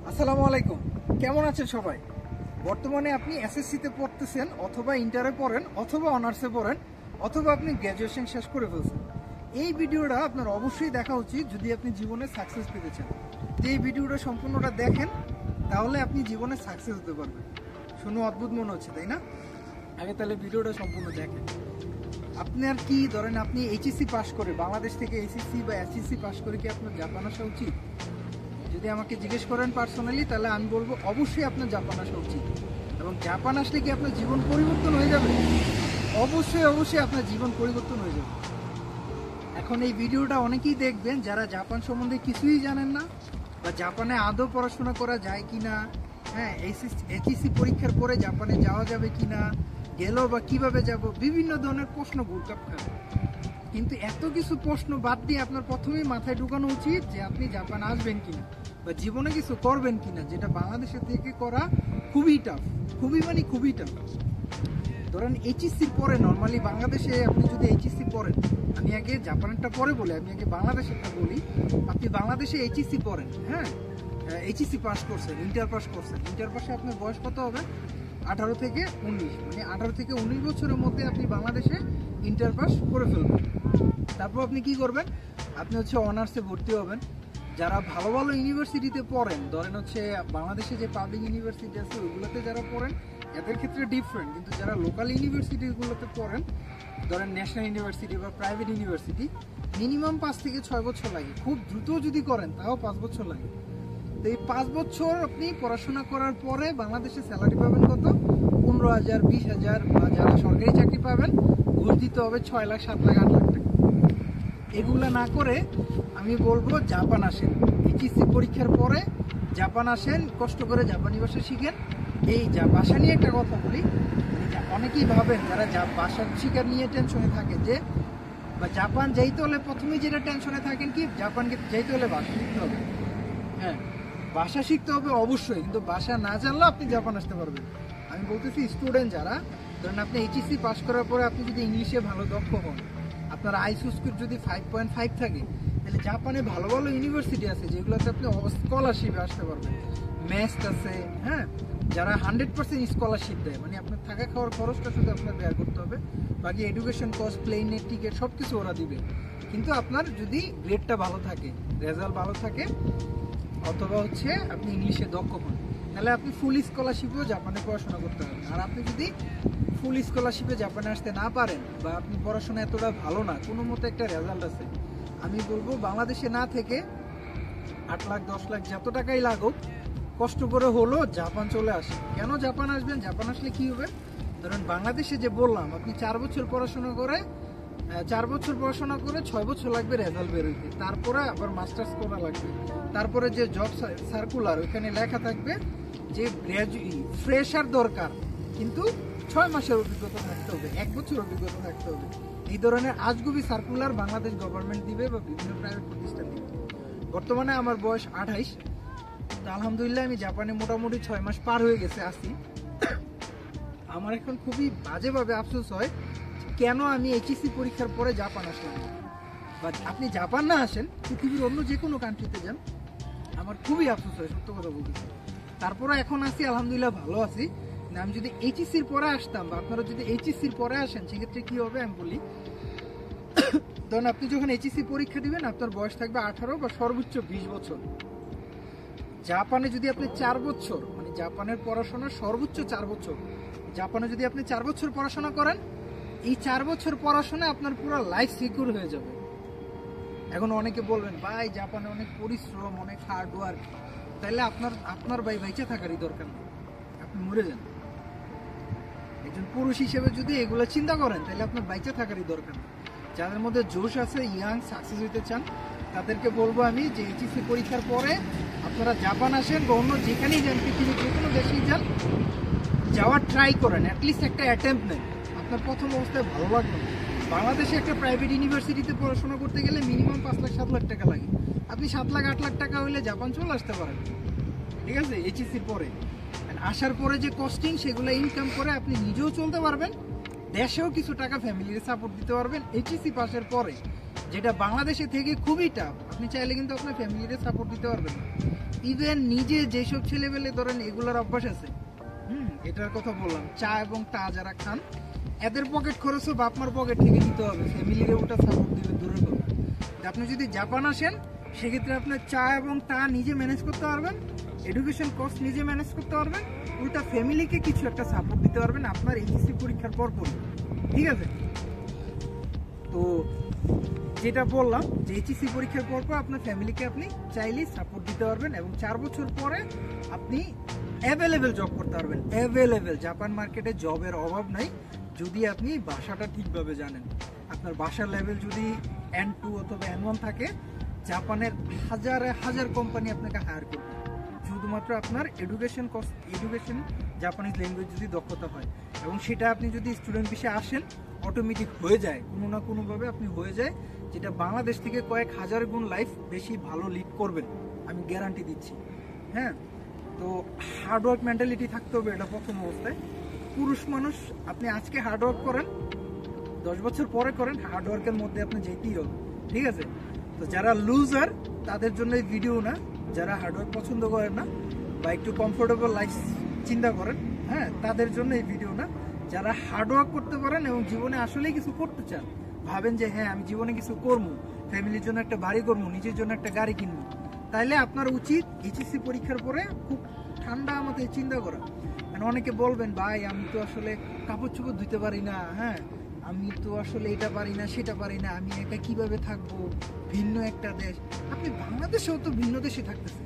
আসসালামু আলাইকুম, কেমন আছেন সবাই? বর্তমানে আপনি এসএসসিতে পড়তেছেন, অথবা ইন্টারে পড়েন, অথবা অনার্সে পড়েন, অথবা আপনি গ্র্যাজুয়েশন শেষ করে ফেলছেন। এই ভিডিওটা আপনার অবশ্যই দেখা উচিত যদি আপনি জীবনে সাকসেস পেতে চান। যে এই ভিডিওটা সম্পূর্ণটা দেখেন, তাহলে আপনি জীবনে সাকসেস হতে পারবেন। শুনে অদ্ভুত মনে হচ্ছে, তাই না? আগে তাহলে ভিডিওটা সম্পূর্ণ দেখেন। আপনার কি ধরেন, আপনি এইচএসসি পাস করে, বাংলাদেশ থেকে এইচএসসি বা এসএসসি পাস করে কি আপনার জাপান আসা উচিত? যদি আমাকে জিজ্ঞেস করেন পার্সোনালি, তাহলে আমি বলবো অবশ্যই আপনার জাপান আসা উচিত। এবং জাপান আসলে কি আপনার জীবন পরিবর্তন হয়ে যাবে? অবশ্যই অবশ্যই আপনার জীবন পরিবর্তন হয়ে যাবে। এখন এই ভিডিওটা অনেকেই দেখবেন যারা জাপান সম্বন্ধে কিছুই জানেন না, বা জাপানে আদৌ পড়াশোনা করা যায় কিনা, হ্যাঁ, এইচএসসি পরীক্ষার পরে জাপানে যাওয়া যাবে কিনা, গেলেও বা কিভাবে যাব, বিভিন্ন ধরনের প্রশ্ন ঘুরপাক খায়। কিন্তু এত কিছু প্রশ্ন বাদ দিয়ে আপনার প্রথমেই মাথায় ঢুকানো উচিত যে আপনি জাপান আসবেন কিনা, বা জীবনে কিছু করবেন কিনা, যেটা বাংলাদেশের থেকে করা খুবই টাফ, খুবই টাফ। ধরেন এইচএসসির পরে নর্মালি বাংলাদেশে আপনি যদি এইচএসসি পড়েন, আমি আগে জাপানেরটা পরে বলি, আমি আগে বাংলাদেশেরটা বলি। আপনি বাংলাদেশে এইচএসসি পড়েন, হ্যাঁ, এইচএসসি পাস করছেন, ইন্টার পাস করছেন, ইন্টার পাসে আপনার বয়স কত হবে? 18 থেকে 19, মানে 18 থেকে 19 বছরের মধ্যে আপনি বাংলাদেশে ইন্টার পাস করে ফেলবেন। তারপর আপনি কি করবেন? আপনি হচ্ছে অনার্সে ভর্তি হবেন। যারা ভালো ভালো ইউনিভার্সিটিতে পড়েন, ধরেন হচ্ছে বাংলাদেশে যে পাবলিক ইউনিভার্সিটি আছে ওইগুলোতে যারা পড়েন, এদের ক্ষেত্রে ডিফারেন্ট। কিন্তু যারা লোকাল ইউনিভার্সিটিগুলোতে পড়েন, ধরেন ন্যাশনাল ইউনিভার্সিটি বা প্রাইভেট ইউনিভার্সিটি, মিনিমাম 5 থেকে 6 বছর লাগে। খুব দ্রুত যদি করেন তাও 5 বছর লাগে। তো এই 5 বছর আপনি পড়াশোনা করার পরে বাংলাদেশে স্যালারি পাবেন কত? 15,000, 20,000, বা যারা সরকারি চাকরি পাবেন ঘুষ দিতে হবে 6 লাখ, 7 লাখ, 8 লাখ টাকা। এগুলা না করে আমি বলবো জাপান আসেন। এইচএসসি পরীক্ষার পরে জাপান আসেন, কষ্ট করে জাপানি ভাষা শিখেন। এই ভাষা নিয়ে একটা কথা বলি, অনেকেই ভাবেন যারা ভাষা শিখার নিয়ে টেনশনে থাকে যে, বা জাপান যাইতে হলে প্রথমেই যেটা টেনশনে থাকেন কি, জাপানকে যাইতে হলে ভাষা শিখতে হবে। হ্যাঁ, ভাষা শিখতে হবে অবশ্যই, কিন্তু ভাষা না জানলেও আপনি জাপান আসতে পারবেন। আমি বলতেছি স্টুডেন্ট যারা, ধরেন আপনি এইচএসসি পাস করার পরে আপনি যদি ইংলিশে ভালো দক্ষ হন, আপনার আইসিউ স্কোর যদি 5.5 থাকে, তাহলে জাপানে ভালো ভালো ইউনিভার্সিটি আছে যেগুলোতে আপনি স্কলারশিপে আসতে পারবেন। ম্যাথ আছে, হ্যাঁ, যারা 100% স্কলারশিপ দেয়, মানে আপনার থাকা খাওয়ার খরচটা শুধু আপনার ব্যয় করতে হবে, বাকি এডুকেশন কস্ট, প্লেনের টিকিট সব কিছু ওরা দিবে। কিন্তু আপনার যদি গ্রেডটা ভালো থাকে, রেজাল্ট ভালো থাকে, অথবা হচ্ছে আপনি ইংলিশে দক্ষ হন, তাহলে আপনি ফুল স্কলারশিপেও জাপানে পড়াশোনা করতে পারবেন। আর আপনি যদি ফুল স্কলারশিপে জাপানে আসতে না পারেন, বা আপনি পড়াশোনা এতটা ভালো না, কোনো মতো একটা রেজাল্ট আছে, আমি বলবো বাংলাদেশে না থেকে 8 লাখ 10 লাখ যত টাকাই লাগুক, কষ্ট করে হলো জাপান চলে আসে। কেন জাপান আসবেন? জাপান আসলে কি হবে? ধরেন বাংলাদেশে যে বললাম, আপনি 4 বছর পড়াশোনা করে 6 বছর লাগবে রেজাল্ট বেরোতে, তারপরে আবার মাস্টার্স করা লাগবে। তারপরে যে জব সার্কুলার, ওইখানে লেখা থাকবে যে ফ্রেশার দরকার, কিন্তু 6 মাসের অভিজ্ঞতা থাকতে হবে, 1 বছর অভিজ্ঞতা থাকতে হবে। এই ধরনের আজগুবি সার্কুলার বাংলাদেশ গভর্নমেন্ট দিবে বা বিভিন্ন প্রাইভেট প্রতিষ্ঠান দিবে। বর্তমানে আমার বয়স 28, তো আলহামদুলিল্লাহ আমি জাপানে মোটামুটি 6 মাস পার হয়ে গেছে আসি। আমার এখন খুবই বাজেভাবে আফসোস হয় কেন আমি এইচএসসি পরীক্ষার পরে জাপান আসলাম না। বা আপনি জাপান না আসেন, পৃথিবীর অন্য যে কোনো কান্ট্রিতে যান, আমার খুবই আফসোস হয়, সত্য কথা বলতেছি। তারপরে এখন আসি, আলহামদুলিল্লাহ ভালো আছি। আমি যদি এইচএসসির পরে আসতাম, বা আপনারা যদি এইচএসসির পরে আসেন, সেক্ষেত্রে কি হবে আমি বলি। ধরুন আপনি যখন এইচএসসি পরীক্ষা দিবেন, আপনার বয়স থাকবে 18 বা সর্বোচ্চ 20 বছর। জাপানে যদি আপনি 4 বছর, মানে জাপানের পড়াশোনা সর্বোচ্চ 4 বছর, জাপানে যদি আপনি 4 বছর পড়াশোনা করেন, এই 4 বছর পড়াশোনা আপনার পুরো লাইফ সিকিউর হয়ে যাবে। এখন অনেকে বলবেন ভাই জাপানে অনেক পরিশ্রম, অনেক হার্ড ওয়ার্ক, তাহলে আপনার ভাই বেঁচে থাকারই দরকার নেই, আপনি মরে যান। একজন পুরুষ হিসেবে যদি এগুলো চিন্তা করেন, তাহলে আপনার বেঁচে থাকারই দরকার নেই। যাদের মধ্যে জোশ আছে, ইয়াং, সাকসেস হইতে চান, তাদেরকে বলবো আমি যে এইচএসসি পরীক্ষার পরে আপনারা জাপান আসেন, বা অন্য যেখানেই যান, পৃথিবীর যে কোনো দেশেই যান, যাওয়ার ট্রাই করেন, অ্যাটলিস্ট একটা অ্যাটেম্প নেন। আপনার প্রথম অবস্থায় ভালো লাগবে না। বাংলাদেশে একটা প্রাইভেট ইউনিভার্সিটিতে পড়াশোনা করতে গেলে মিনিমাম 5 লাখ 7 লাখ টাকা লাগে। আপনি 7 লাখ 8 লাখ টাকা হইলে জাপান চলে আসতে পারেন, ঠিক আছে, এইচএসসি পরে। আসার পরে যে কস্টিং, সেগুলো ইনকাম করে আপনি নিজেও চলতে পারবেন, দেশেও কিছু টাকা ফ্যামিলির সাপোর্ট দিতে পারবেন এইচএসসি পাসের পরে। যেটা বাংলাদেশে থেকে খুবই টাফ। আপনি চাইলে কিন্তু আপনার ফ্যামিলিতে সাপোর্ট দিতে পারবেন না। ইভেন নিজে যেসব ছেলেবেলে ধরেন এগুলোর অভ্যাস আছে, এটার কথা বললাম, চা এবং তা যারা খান এদের পকেট খরচও বাপ মার পকেট থেকে দিতে হবে, ফ্যামিলির ওটা সাপোর্ট দিবে দূরের কথা। আপনি যদি জাপান আসেন সেক্ষেত্রে আপনার চা এবং তা নিজে ম্যানেজ করতে পারবেন, এডুকেশন কস্ট নিজে ম্যানেজ করতে পারবেন, উল্টা ফ্যামিলিকে কিছু একটা সাপোর্ট দিতে পারবেন আপনার এইচএসসি পরীক্ষার পর। ঠিক আছে, তো যেটা বললাম যে এইচএসসি পরীক্ষার পর আপনার ফ্যামিলিকে আপনি চাইলেই সাপোর্ট দিতে পারবেন এবং 4 বছর পরে আপনি অ্যাভেলেবেল জব করতে পারবেন। অ্যাভেলেবেল জাপান মার্কেটে জবের অভাব নাই যদি আপনি ভাষাটা ঠিকভাবে জানেন। আপনার ভাষার লেভেল যদি N2 অথবা N1 থাকে, জাপানের হাজার হাজার কোম্পানি আপনাকে হায়ার করবে, শুধুমাত্র আপনার এডুকেশন জাপানিজ ল্যাঙ্গুয়েজ যদি দক্ষতা হয়। এবং সেটা আপনি যদি স্টুডেন্ট ভিসা আসেন অটোমেটিক হয়ে যায়, কোনো না কোনোভাবে আপনি হয়ে যায়, যেটা বাংলাদেশ থেকে কয়েক হাজার গুণ লাইফ বেশি ভালো লিড করবেন, আমি গ্যারান্টি দিচ্ছি। হ্যাঁ, তো হার্ডওয়ার্ক মেন্টালিটি থাকতে হবে, এটা প্রথম অবস্থায়। পুরুষ মানুষ আপনি আজকে হার্ডওয়ার্ক করেন, 10 বছর পরে করেন, হার্ডওয়ার্কের মধ্যে আপনি যেতেই হবে। ঠিক আছে, তো যারা লুজার তাদের জন্য এই ভিডিও না, যারা হার্ডওয়ার্ক পছন্দ করেন না বা একটু কমফোর্টেবল লাইফ চিন্তা করেন, হ্যাঁ তাদের জন্য এই ভিডিও না। যারা হার্ডওয়ার্ক করতে পারেন এবং জীবনে আসলেই কিছু করতে চান, ভাবেন যে হ্যাঁ আমি জীবনে কিছু করবো, ফ্যামিলির জন্য একটা বাড়ি করবো, নিজের জন্য একটা গাড়ি কিনবো, তাইলে আপনার উচিত এইচএসসি পরীক্ষার পরে খুব ঠান্ডা মাথায় চিন্তা করা। মানে অনেকে বলবেন ভাই আমি তো আসলে কাপড় চোপড় ধুতে পারি না, হ্যাঁ আমি তো আসলে এটা পারি না সেটা পারি না, আমি একা কিভাবে থাকবো, ভিন্ন একটা দেশ। আপনি বাংলাদেশেও তো ভিন্ন দেশে থাকতেছে।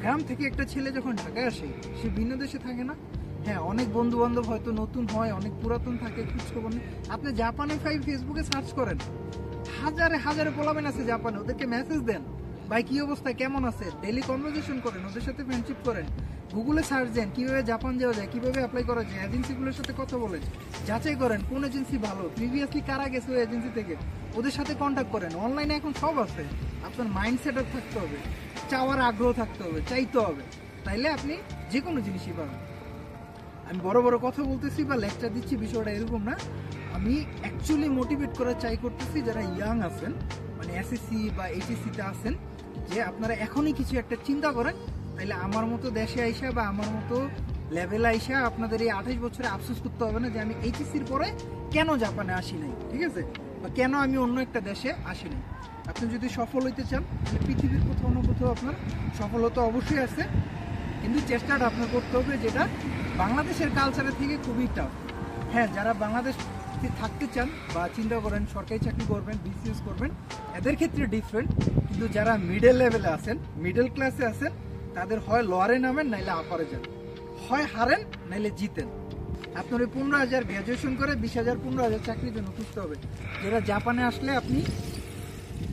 গ্রাম থেকে একটা ছেলে যখন ঢাকায় আসে সে ভিন্ন দেশে থাকে না? হ্যাঁ, অনেক বন্ধু বান্ধব হয়তো নতুন হয়, অনেক পুরাতন থাকে, খোঁজখবর নেই। আপনি জাপানে ফেসবুকে সার্চ করেন, হাজারে হাজারে পোলাবেন আছে জাপানে, ওদেরকে মেসেজ দেন ভাই কি অবস্থা, কেমন আছে, ডেইলি কনভারসেশন করেন, ওদের সাথে ফ্রেন্ডশিপ করেন, গুগলে সার্চ দেন কিভাবে জাপান যাওয়া যায়, কিভাবে অ্যাপ্লাই করা যায়, এজেন্সিগুলোর সাথে কথা বলেন, যাচাই করেন কোন এজেন্সি ভালো, প্রিভিয়াসলি কারা গেছে ওই এজেন্সি থেকে, ওদের সাথে কন্ট্যাক্ট করেন। অনলাইনে এখন সব আছে, আপনার মাইন্ড সেট আপ থাকতে হবে, চাওয়ার আগ্রহ থাকতে হবে, চাইতে হবে, তাইলে আপনি যে কোনো জিনিসই পাবেন। আমি বড় বড় কথা বলতেছি বা লেকচার দিচ্ছি, বিষয়টা এরকম না। আমি অ্যাকচুয়ালি মোটিভেট করার চাই করতেছি যারা ইয়াং আছেন, মানে এসএসসি বা এইচএসসিতে আছেন, যে আপনারা এখনই কিছু একটা চিন্তা করেন, তাইলে আমার মতো দেশে আইসা বা আমার মতো লেভেল আইসা আপনাদের এই 28 বছরে আফসোস করতে হবে না যে আমি এইচএসসির পরে কেন জাপানে আসি নাই, ঠিক আছে, বা কেন আমি অন্য একটা দেশে আসি নাই। আপনি যদি সফল হইতে চান তাহলে পৃথিবীর কোথাও না কোথাও আপনার সফলতা অবশ্যই আছে, কিন্তু চেষ্টাটা আপনার করতে হবে, যেটা বাংলাদেশের কালচারের থেকে খুবই টাফ। হ্যাঁ, যারা বাংলাদেশ থাকতে চান বা চিন্তা করেন সরকারি চাকরি করবেন, বিজনেস করবেন, এদের ক্ষেত্রে ডিফারেন্ট। কিন্তু যারা মিডল লেভেলে আছেন, মিডল ক্লাসে আছেন, তাদের হয় লোয়ারে নামেন নাইলে আপারে যান, হয় হারেন নাইলে জিতেন। আপনার ওই 15,000 গ্র্যাজুয়েশন করে 20,000 15,000 চাকরির জন্য খুঁজতে হবে। যেটা জাপানে আসলে আপনি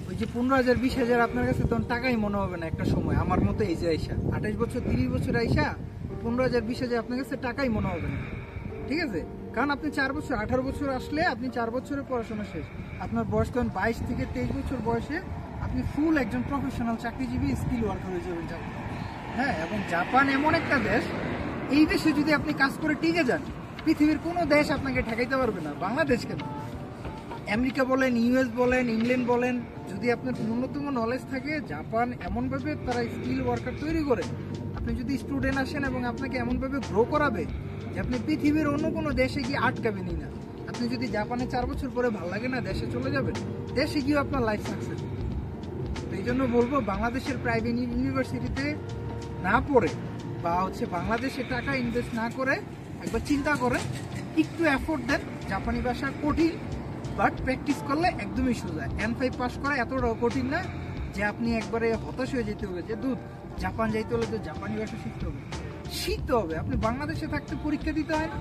ওই যে 15,000 20,000 আপনার কাছে তখন টাকাই মনে হবে না একটা সময়। আমার মতো এই যে আইসা 28 বছর 30 বছর আইসা 15,000 20,000 আপনার কাছে টাকাই মনে হবে না, ঠিক আছে। কারণ আপনি 4 বছর 18 বছর আসলে আপনি 4 বছরের পড়াশোনা শেষ, আপনার বয়স তখন 22 থেকে 23 বছর বয়সে আপনি ফুল একজন প্রফেশনাল চাকরিজীবী, স্কিল ওয়ার্কার হয়ে যাবেন জাপান। হ্যাঁ, এবং জাপান এমন একটা দেশ, এই দেশে যদি আপনি কাজ করে টিকে যান, পৃথিবীর কোনো দেশ আপনাকে ঠেকাইতে পারবে না। বাংলাদেশ কেন, আমেরিকা বলেন, ইউএস বলেন, ইংল্যান্ড বলেন, যদি আপনার ন্যূনতম নলেজ থাকে, জাপান এমনভাবে তারা স্কিল ওয়ার্কার তৈরি করে, আপনি যদি স্টুডেন্ট আসেন এবং আপনাকে এমনভাবে গ্রো করাবে যে আপনি পৃথিবীর অন্য কোনো দেশে গিয়ে আটকাবেনই না। আপনি যদি জাপানে 4 বছর পরে ভালো লাগে না, দেশে চলে যাবেন, দেশে গিয়েও আপনার লাইফ সাকসেস। তো এই জন্য বলবো, বাংলাদেশের প্রাইভেট ইউনিভার্সিটিতে না পড়ে বা বাংলাদেশে টাকা ইনভেস্ট না করে একবার চিন্তা করেন, একটু এফোর্ট দেন। জাপানি ভাষা কঠিন, বাট প্র্যাকটিস করলে একদমই সোজা। N5 পাস করা এতটাও কঠিন না যে আপনি একবারে হতাশ হয়ে যেতে হবে যে জাপান যাইতে হলে তো জাপানি ভাষা শিখতে হবে। আপনি বাংলাদেশে থাকতে পরীক্ষা দিতে হয় না?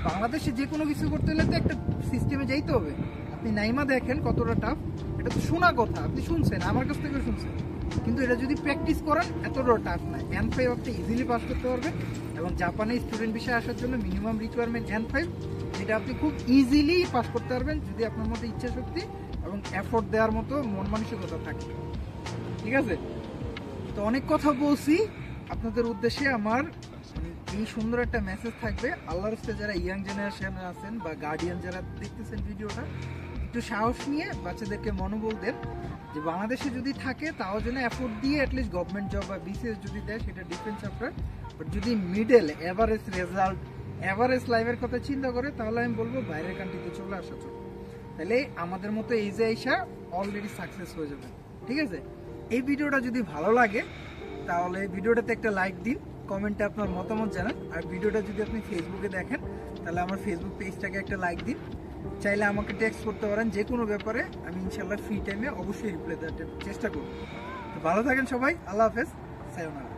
বাংলাদেশে যে কোনো কিছু করতে হলে তো একটা সিস্টেমে যাইতে হবে। আপনি নাইমা দেখেন কতটা টাফ, এটা তো শোনা কথা, আপনি শুনছেন, আমার কাছ থেকে শুনছেন, কিন্তু এটা যদি প্র্যাকটিস করেন এতটাও টাফ না। N5 আপনি ইজিলি পাস করতে পারবেন, এবং জাপানে স্টুডেন্ট বিষয়ে আসার জন্য মিনিমাম রিকোয়ারমেন্ট N5, যেটা আপনি খুব ইজিলি পাস করতে পারবেন যদি আপনার মধ্যে ইচ্ছা শক্তি এবং এফোর্ট দেওয়ার মতো মন মানসিকতা থাকে, ঠিক আছে। তো অনেক কথা বলছি, আপনাদের উদ্দেশ্যে আমার এই সুন্দর একটা মেসেজ থাকবে। আল্লাহর রাস্তায় যারা ইয়াং জেনারেশন আছেন বা গার্ডিয়ান যারা দেখতেছেন ভিডিওটা, একটু সাহস নিয়ে বাচ্চাদেরকে মনোবল দেন যে বাংলাদেশে যদি থাকে তাও যেন এফোর্ট দিয়ে অ্যাটলিস্ট গভর্নমেন্ট জব বা বিসিএস যদি দেয় সেটা ডিফেন্স আফটার, বাট যদি মিডল এভারেজ রেজাল্ট এভারেজ লাইফের কথা চিন্তা করে তাহলে আমি বলবো বাইরের কান্ট্রিতে চলে আসা চলো, তাহলে আমাদের মতো এই যে আইসা অলরেডি সাকসেস হয়ে যাবে। ঠিক আছে, এই ভিডিওটা যদি ভালো লাগে তাহলে ভিডিওটাতে একটা লাইক দিন, কমেন্টে আপনার মতামত জানান, আর ভিডিওটা যদি আপনি ফেসবুকে দেখেন তাহলে আমার ফেসবুক পেজটাকে একটা লাইক দিন। চাইলে আমাকে টেক্সট করতে পারেন যে কোনো ব্যাপারে, আমি ইনশাল্লাহ ফ্রি টাইমে অবশ্যই রিপ্লাই দেওয়ার চেষ্টা করব। তো ভালো থাকেন সবাই, আল্লাহ হাফেজ, সায়োনারা।